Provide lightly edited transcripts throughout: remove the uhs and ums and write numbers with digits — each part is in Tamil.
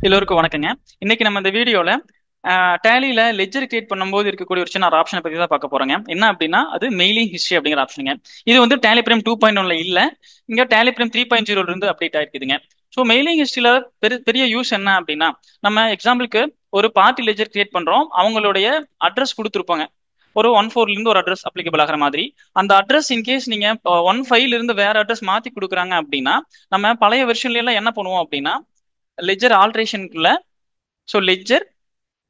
எல்லோருக்கும் வணக்கங்க. இன்னைக்கு நம்ம இந்த வீடியோல டேலியில லெட்ஜர் கிரியேட் பண்ணும்போது இருக்கக்கூடிய ஒரு சின்ன ஒரு ஆப்ஷனை பத்தி தான் பார்க்க போறோங்க. என்ன அப்படின்னா அது மெயிலிங் ஹிஸ்டரி அப்படிங்கிற ஆப்ஷனுங்க. இது வந்து டேலி பிரைம் 2.1ல இல்ல, இங்க டேலி பிரைம் 3.0 இருந்து அப்டேட் ஆயிருக்குதுங்க. ஸோ மெயிலிங் ஹிஸ்டரியில பெரிய யூஸ் என்ன அப்படின்னா, நம்ம எக்ஸாம்பிளுக்கு ஒரு பார்ட்டி லெட்ஜர் கிரியேட் பண்றோம், அவங்களுடைய அட்ரஸ் கொடுத்துருப்பாங்க. ஒரு 1.4ல இருந்து ஒரு அட்ரஸ் அப்ளிகபிள் ஆகிற மாதிரி அந்த அட்ரஸ் இன்கேஸ் நீங்க 1.5ல இருந்து வேற அட்ரஸ் மாத்தி கொடுக்குறாங்க அப்படின்னா, நம்ம பழைய வெர்ஷன்ல எல்லாம் என்ன பண்ணுவோம் அப்படின்னா லெட்ஜர் ஆல்ட்ரேஷனுக்குள்ள, ஸோ லெட்ஜர்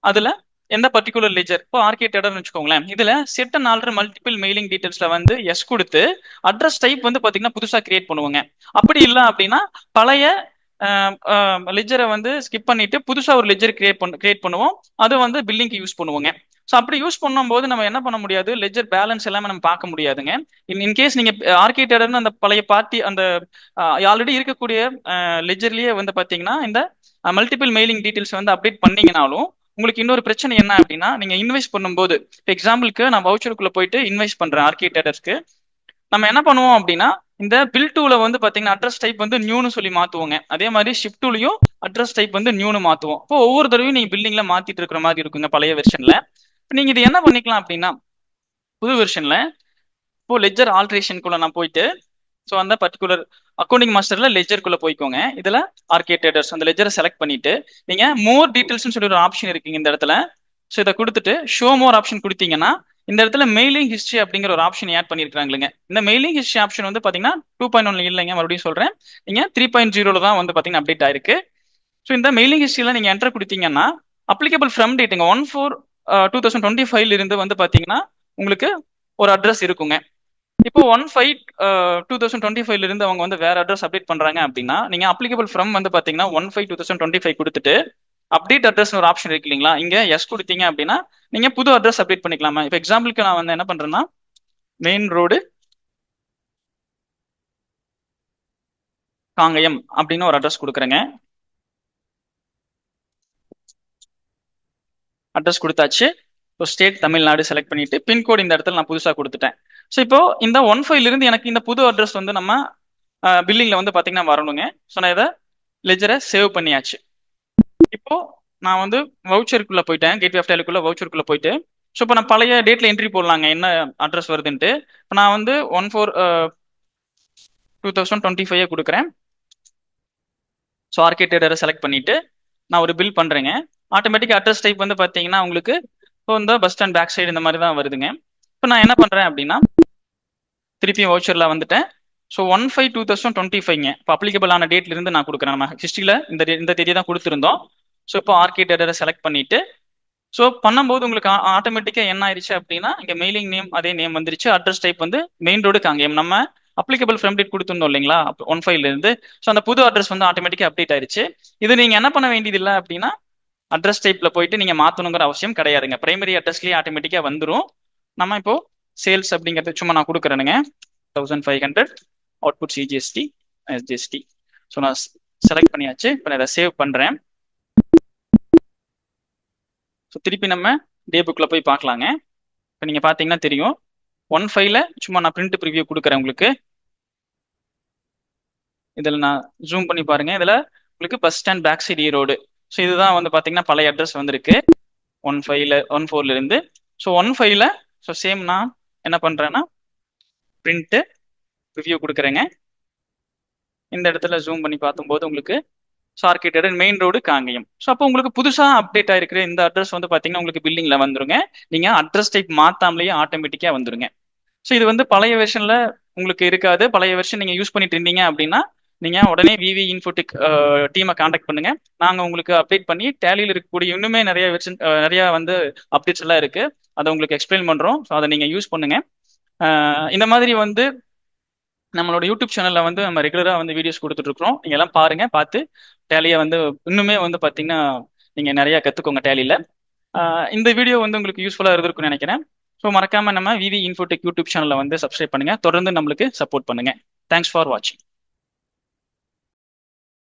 அதுல எந்த பர்டிகுலர் லெட்ஜர் இப்போ ஆர்கேட்டட்னு வச்சுக்கோங்களேன், இதுல set and alter multiple mailing டீடைல்ஸ்ல வந்து எஸ் கொடுத்து அட்ரஸ் டைப் வந்து பாத்தீங்கன்னா புதுசா கிரியேட் பண்ணுவாங்க. அப்படி இல்லை அப்படின்னா பழைய லெட்ஜரை வந்து ஸ்கிப் பண்ணிட்டு புதுசா ஒரு லெட்ஜர் கிரியேட் பண்ணுவோம். அது வந்து பில்லிங்க்கு யூஸ் பண்ணுவோங்க. ஸோ அப்படி யூஸ் பண்ணும்போது நம்ம என்ன பண்ண முடியாது, லெட்ஜர் பேலன்ஸ் எல்லாமே நம்ம பார்க்க முடியாதுங்க. இன்கேஸ் நீங்க ஆர்கேட்டட்னு அந்த பழைய பார்ட்டி அந்த ஆல்ரெடி இருக்கக்கூடிய லெட்ஜர்லயே வந்து பாத்தீங்கன்னா இந்த மல்டிபிள் மெயிலிங் டீடைல்ஸ் வந்து அப்டேட் பண்ணீங்கனாலும் உங்களுக்கு இன்னொரு பிரச்சனை என்ன அப்படின்னா, நீங்க இன்வெஸ்ட் பண்ணும்போது இப்போ எக்ஸாம்பிளுக்கு நான் வவுச்சருக்குள்ள போயிட்டு இன்வெஸ்ட் பண்றேன் ஆர்கேட்டர்ஸ்க்கு, நம்ம என்ன பண்ணுவோம் அப்படின்னா இந்த பில் டூல வந்து பாத்தீங்கன்னா அட்ரஸ் டைப் வந்து நியூன்னு சொல்லி மாத்துவோங்க. அதே மாதிரி ஷிஃப்ட் டூலையும் அட்ரஸ் டைப் வந்து நியூன்னு மாத்துவோம். இப்போ ஒவ்வொரு தடவையும் நீங்க பில்டிங்ல மாத்திட்டு இருக்கிற மாதிரி இருக்குங்க பழைய வெர்ஷன்ல. நீங்க இது என்ன பண்ணிக்கலாம் அப்படின்னா, புது வெர்ஷன்ல இப்போ லெட்ஜர் ஆல்ட்ரேஷனுக்குள்ள நான் போயிட்டு, ஸோ அந்த பர்டிகுலர் அக்கௌண்டிங் மாஸ்டர்ல லெட்ஜருக்குள்ள போய்க்கோங்க. இதுல ஆர்கேட்டர்ஸ் அந்த லெட்ஜரை செலக்ட் பண்ணிட்டு நீங்க மோர் டீடைல்ஸ்னு சொல்லி ஒரு ஆப்ஷன் இருக்குங்க இந்த இடத்துல. ஸோ இதை கொடுத்துட்டு ஷோ மோர் ஆப்ஷன் கொடுத்தீங்கன்னா இந்த இடத்துல மெயிலிங் ஹிஸ்டரி அப்படிங்கிற ஒரு ஆப்ஷன் ஆட் பண்ணிருக்காங்க. இந்த மெயிலிங் ஹிஸ்டரி ஆப்ஷன் வந்து பாத்தீங்கன்னா 2.1 இல்லைங்க, மறுபடியும் சொல்றேன், நீங்க 3.0 தான் வந்து பாத்தீங்கன்னா அப்டேட் ஆயிருக்கு. ஸோ இந்த மெயிலிங் ஹிஸ்டரியில நீங்க என்டர் கொடுத்தீங்கன்னா அப்ளிகபிள் ஃப்ரம் டேட்டுங்க 1/4/2025 இருந்து வந்து பாத்தீங்கன்னா உங்களுக்கு ஒரு அட்ரஸ் இருக்குங்க. இப்போ 1/5/2025 இருந்து அவங்க வந்து வேற அட்ரஸ் அப்டேட் பண்றாங்க அப்படின்னா நீங்க அப்ளிகபிள் ஃப்ரம் வந்து பாத்தீங்கன்னா 1/5/2025 கொடுத்துட்டு அப்டேட் அட்ரஸ் ஒரு ஆப்ஷன் இருக்கு இல்லைங்களா, இங்க எஸ் கொடுத்தீங்க அப்படின்னா நீங்க புது அட்ரஸ் அப்டேட் பண்ணிக்கலாமா. இப்போ எக்ஸாம்பிளுக்கு நான் வந்து என்ன பண்றேன்னா மெயின் ரோடு காங்கயம் அப்படின்னு ஒரு அட்ரஸ் கொடுக்குறேங்க. அட்ரஸ் கொடுத்தாச்சு. இப்போ ஸ்டேட் தமிழ்நாடு செலக்ட் பண்ணிட்டு பின்கோடு இந்த இடத்துல நான் புதுசாக கொடுத்துட்டேன். ஸோ இப்போ இந்த 1/5 இருந்து எனக்கு இந்த புது அட்ரஸ் வந்து நம்ம பில்லிங்ல வந்து பாத்தீங்கன்னா வரணுங்க. ஸோ நான் இதை லெஜரை சேவ் பண்ணியாச்சு. இப்போ நான் வந்து வவுச்சருக்குள்ள போயிட்டேன், கேட்வே ஆஃப் டேலிக்குள்ள வவுச்சருக்குள்ள போயிட்டு, ஸோ இப்போ நான் பழைய டேட்ல என்ட்ரி போடலாங்க என்ன அட்ரஸ் வருதுன்ட்டு. இப்போ நான் வந்து 1/4/2025 கொடுக்குறேன். ஸோ ஆர்கேட்டரை செலக்ட் பண்ணிட்டு நான் ஒரு பில் பண்றேங்க. ஆட்டோமேட்டிக் அட்ரஸ் டைப் வந்து பாத்தீங்கன்னா உங்களுக்கு இப்போ இந்த பஸ் ஸ்டாண்ட் பேக் சைடு இந்த மாதிரி தான் வருதுங்க. இப்போ நான் என்ன பண்றேன் அப்படின்னா திருப்பியும் வவுச்சர்ல வந்துட்டேன். ஸோ 1/5/2025ங்க இப்போ அப்ளிகபிள் ஆன டேட்ல இருந்து நான் கொடுக்குறேன். நம்ம ஹிஸ்டரியில இந்த தேதி தான் கொடுத்துருந்தோம். ஸோ இப்போ ஆர்கேட்டரை செலக்ட் பண்ணிட்டு ஸோ பண்ணும்போது உங்களுக்கு ஆட்டோமேட்டிக்கா என்ன ஆயிடுச்சு அப்படின்னா இங்க மெயிலிங் நேம் அதே நேம் வந்துருச்சு. அட்ரஸ் டைப் வந்து மெயின் ரோடு காங்கேயம், நம்ம அப்ளிகபிள் ஃப்ரம் டேட் கொடுத்துருந்தோம் இல்லைங்களா 1/5ல இருந்து. ஸோ அந்த புது அட்ரஸ் வந்து ஆட்டோமேட்டிக்கா அப்டேட் ஆயிருச்சு. இது நீங்க என்ன பண்ண வேண்டியது இல்லை அப்படின்னா அட்ரஸ் டைப்ல போயிட்டு நீங்க மாத்தணுங்கிற அவசியம் கிடையாதுங்க. பிரைமரி அட்ரஸ்லயே ஆட்டோமேட்டிக்கா வந்துடும். நம்ம இப்போ சேல்ஸ் அப்படிங்கிறது சும்மா நான் கொடுக்குறேனுங்க 1500 அவுட்புட் சிஜிஎஸ்டி எஸ்ஜிஎஸ்டி. ஸோ நான் செலக்ட் பண்ணியாச்சு. இப்போ நான் இதை சேவ் பண்றேன். ஸோ திருப்பி நம்ம டே புக்ல போய் பார்க்கலாங்க. இப்போ நீங்க பாத்தீங்கன்னா தெரியும் 1/5ல சும்மா நான் பிரிண்ட் ப்ரிவியூ கொடுக்குறேன் உங்களுக்கு. இதில் நான் ஜூம் பண்ணி பாருங்க. இதுல உங்களுக்கு bus stand back side Erode. So இதுதான் வந்து பாத்தீங்கன்னா பழைய அட்ரஸ் வந்திருக்கு 1/4ல இருந்து. ஸோ 1/5ல ஸோ சேம் நான் என்ன பண்றேன்னா பிரிண்ட் ரிவ்யூ கொடுக்குறேங்க. இந்த இடத்துல ஜூம் பண்ணி பார்க்கும்போது உங்களுக்கு சார்கேட்டட் மெயின் ரோடு காங்கயம். ஸோ அப்போ உங்களுக்கு புதுசா அப்டேட் ஆயிருக்கிற இந்த அட்ரஸ் வந்து பாத்தீங்கன்னா உங்களுக்கு பில்லிங்ல வந்துருங்க. நீங்க அட்ரஸ் டைப் மாத்தாமலேயே ஆட்டோமேட்டிக்கா வந்துருங்க. ஸோ இது வந்து பழைய வெர்ஷன்ல உங்களுக்கு இருக்காது. பழைய வெர்ஷன் நீங்க யூஸ் பண்ணிட்டு இருந்தீங்க அப்படின்னா நீங்க உடனே விவி இன்ஃபோடெக் டீமை காண்டாக்ட் பண்ணுங்க. நாங்க உங்களுக்கு அப்டேட் பண்ணி டேலியில் இருக்கக்கூடிய இன்னுமே நிறைய வெர்ஷன் நிறைய வந்து அப்டேட்ஸ் எல்லாம் இருக்கு, அதை உங்களுக்கு எக்ஸ்பிளைன் பண்றோம். ஸோ அதை நீங்க யூஸ் பண்ணுங்க. இந்த மாதிரி வந்து நம்மளோட யூடியூப் சேனல்ல வந்து நம்ம ரெகுலரா வந்து வீடியோஸ் கொடுத்துட்டு இருக்கிறோம். நீங்க எல்லாம் பாருங்க, பார்த்து டேலியை வந்து இன்னுமே வந்து பாத்தீங்கன்னா நீங்க நிறைய கத்துக்கோங்க டேலியில. இந்த வீடியோ வந்து உங்களுக்கு யூஸ்ஃபுல்லா இருந்திருக்கும்னு நினைக்கிறேன். ஸோ மறக்காம நம்ம விவி இன்ஃபோடெக் யூடியூப் சேனல்ல வந்து சப்ஸ்கிரைப் பண்ணுங்க, தொடர்ந்து நம்மளுக்கு சப்போர்ட் பண்ணுங்க. தேங்க்ஸ் ஃபார் வாட்சிங்.